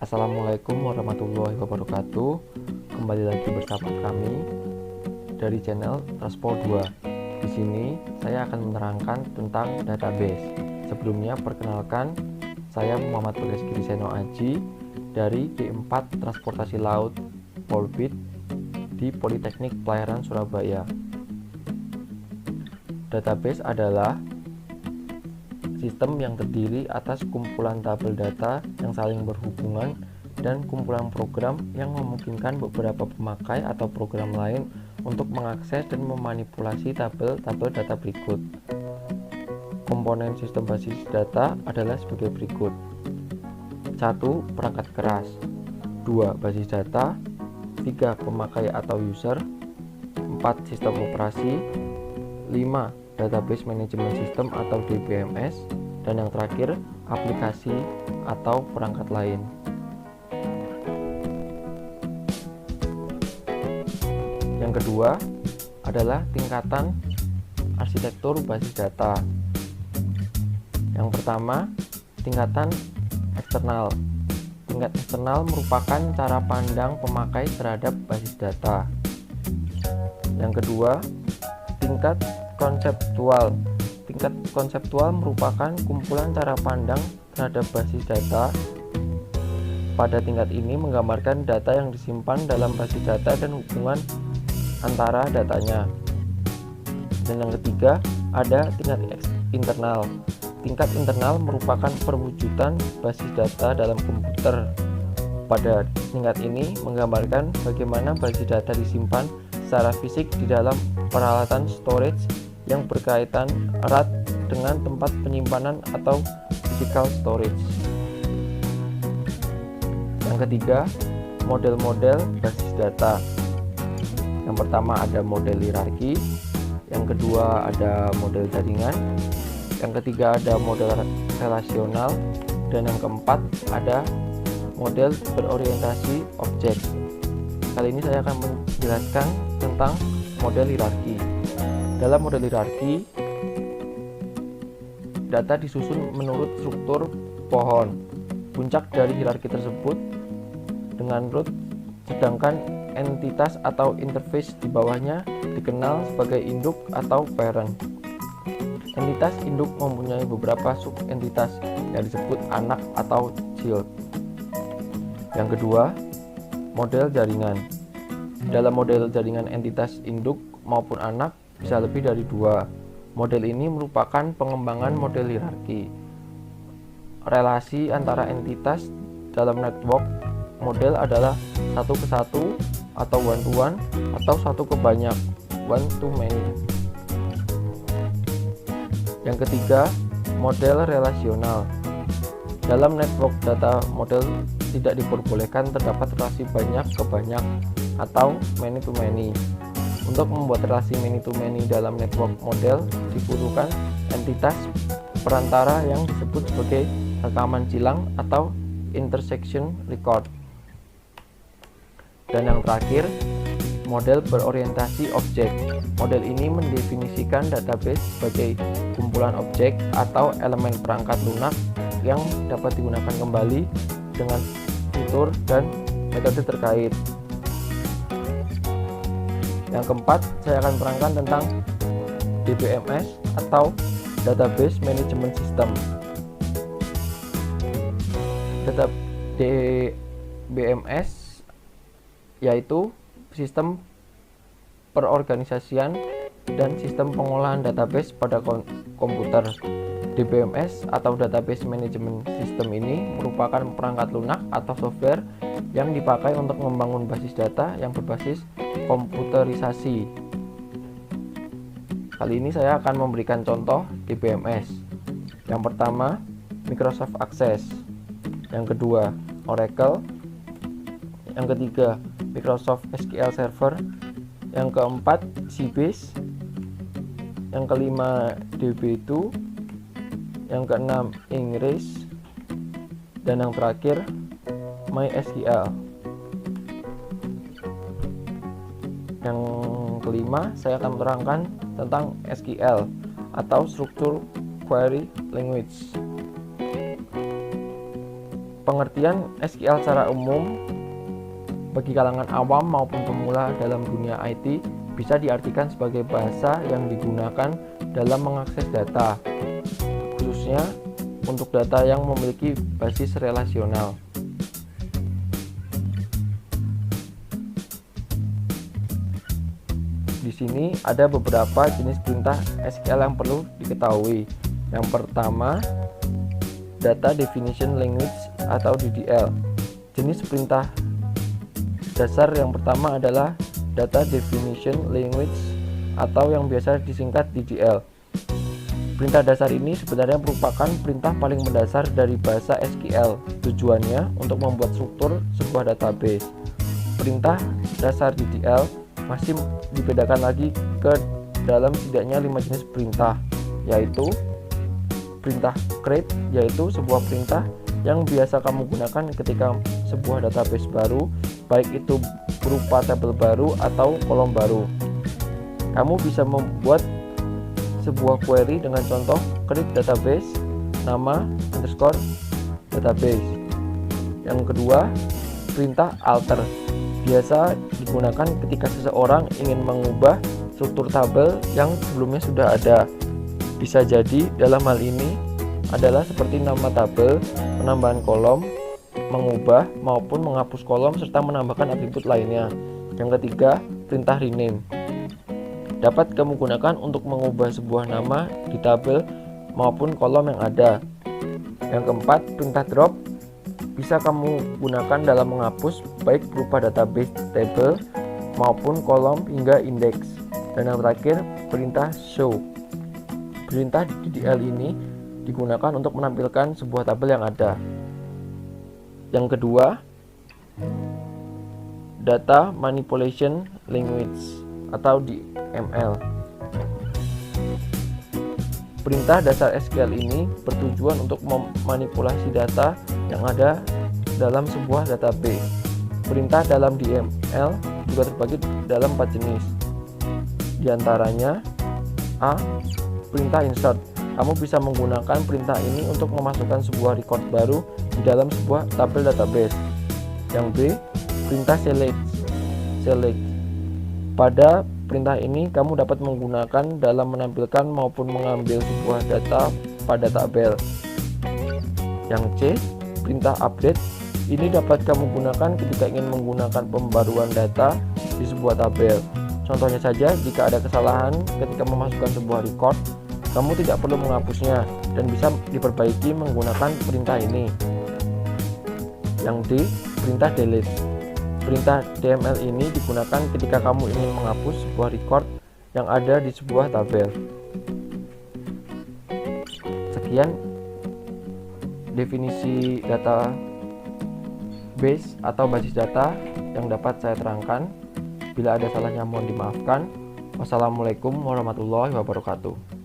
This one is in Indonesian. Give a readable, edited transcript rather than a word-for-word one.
Assalamualaikum warahmatullahi wabarakatuh. Kembali lagi bersama kami dari channel Transport 2. Di sini saya akan menerangkan tentang database. Sebelumnya perkenalkan, saya Muhammad Bagas Giriseno Aji dari D4 Transportasi Laut Polbit di Politeknik Pelayaran Surabaya. Database adalah sistem yang terdiri atas kumpulan tabel data yang saling berhubungan dan kumpulan program yang memungkinkan beberapa pemakai atau program lain untuk mengakses dan memanipulasi tabel-tabel data berikut. Komponen sistem basis data adalah sebagai berikut. 1. Perangkat keras. 2. Basis data. 3. Pemakai atau user. 4. Sistem operasi. 5. Database Management System atau DBMS, dan yang terakhir aplikasi atau perangkat lain. Yang kedua adalah tingkatan arsitektur basis data. Yang pertama, tingkatan eksternal. Tingkat eksternal merupakan cara pandang pemakai terhadap basis data. Yang kedua, tingkat konseptual. Tingkat konseptual merupakan kumpulan cara pandang terhadap basis data. Pada tingkat ini menggambarkan data yang disimpan dalam basis data dan hubungan antara datanya. Dan yang ketiga, ada tingkat internal. Tingkat internal merupakan perwujudan basis data dalam komputer. Pada tingkat ini menggambarkan bagaimana basis data disimpan secara fisik di dalam peralatan storage yang berkaitan erat dengan tempat penyimpanan atau physical storage. Yang ketiga, model-model basis data. Yang pertama ada model hierarki, yang kedua ada model jaringan, yang ketiga ada model relasional, dan yang keempat ada model berorientasi objek. Kali ini saya akan menjelaskan tentang model hierarki. Dalam model hierarki, data disusun menurut struktur pohon. Puncak dari hierarki tersebut dengan root, sedangkan entitas atau interface di bawahnya dikenal sebagai induk atau parent. Entitas induk mempunyai beberapa subentitas yang disebut anak atau child. Yang kedua, model jaringan. Dalam model jaringan, entitas induk maupun anak bisa lebih dari dua. Model ini merupakan pengembangan model hierarki. Relasi antara entitas dalam network model adalah satu ke satu atau one to one atau satu ke banyak, one to many. Yang ketiga, model relasional. Dalam network data model tidak diperbolehkan terdapat relasi banyak ke banyak atau many to many. Untuk membuat relasi many to many dalam network model dibutuhkan entitas perantara yang disebut sebagai rekaman silang atau intersection record. Dan yang terakhir, model berorientasi objek. Model ini mendefinisikan database sebagai kumpulan objek atau elemen perangkat lunak yang dapat digunakan kembali dengan fitur dan metode terkait. Yang keempat, saya akan menerangkan tentang DBMS atau Database Management System. DBMS yaitu sistem perorganisasian dan sistem pengolahan database pada komputer. DBMS atau Database Management System ini merupakan perangkat lunak atau software yang dipakai untuk membangun basis data yang berbasis komputerisasi. Kali ini saya akan memberikan contoh DBMS. Yang pertama, Microsoft Access. Yang kedua, Oracle. Yang ketiga, Microsoft SQL Server. Yang keempat, Sybase. Yang kelima, DB2. Yang keenam, Ingress. Dan yang terakhir, MySQL. Yang kelima, saya akan menerangkan tentang SQL atau Structured Query Language. Pengertian SQL secara umum bagi kalangan awam maupun pemula dalam dunia IT bisa diartikan sebagai bahasa yang digunakan dalam mengakses data, khususnya untuk data yang memiliki basis relasional. Di sini ada beberapa jenis perintah SQL yang perlu diketahui. Yang pertama, Data Definition Language atau DDL. Jenis perintah dasar yang pertama adalah Data Definition Language atau yang biasa disingkat DDL. Perintah dasar ini sebenarnya merupakan perintah paling mendasar dari bahasa SQL. Tujuannya untuk membuat struktur sebuah database. Perintah dasar DDL masih dibedakan lagi ke dalam setidaknya 5 jenis perintah, yaitu perintah create, yaitu sebuah perintah yang biasa kamu gunakan ketika sebuah database baru, baik itu berupa tabel baru atau kolom baru. Kamu bisa membuat sebuah query dengan contoh create database nama underscore database. Yang kedua, perintah alter biasa digunakan ketika seseorang ingin mengubah struktur tabel yang sebelumnya sudah ada. Bisa jadi dalam hal ini adalah seperti nama tabel, penambahan kolom, mengubah maupun menghapus kolom serta menambahkan atribut lainnya. Yang ketiga, perintah rename dapat kamu gunakan untuk mengubah sebuah nama di tabel maupun kolom yang ada. Yang keempat, perintah drop bisa kamu gunakan dalam menghapus baik berupa database table maupun kolom hingga indeks. Dan yang terakhir, perintah show. Perintah DDL ini digunakan untuk menampilkan sebuah tabel yang ada. Yang kedua, Data Manipulation Language atau DML. Perintah dasar SQL ini bertujuan untuk memanipulasi data yang ada dalam sebuah database. Perintah dalam DML juga terbagi dalam 4 jenis. Di antaranya A. Perintah insert. Kamu bisa menggunakan perintah ini untuk memasukkan sebuah record baru di dalam sebuah tabel database. Yang B. Perintah select. Pada perintah ini kamu dapat menggunakan dalam menampilkan maupun mengambil sebuah data pada tabel. Yang C, perintah update. Ini dapat kamu gunakan ketika ingin menggunakan pembaruan data di sebuah tabel. Contohnya saja, jika ada kesalahan ketika memasukkan sebuah record, kamu tidak perlu menghapusnya dan bisa diperbaiki menggunakan perintah ini. Yang D, perintah delete. Perintah DML ini digunakan ketika kamu ingin menghapus sebuah record yang ada di sebuah tabel. Sekian definisi database atau basis data yang dapat saya terangkan. Bila ada salahnya mohon dimaafkan. Wassalamualaikum warahmatullahi wabarakatuh.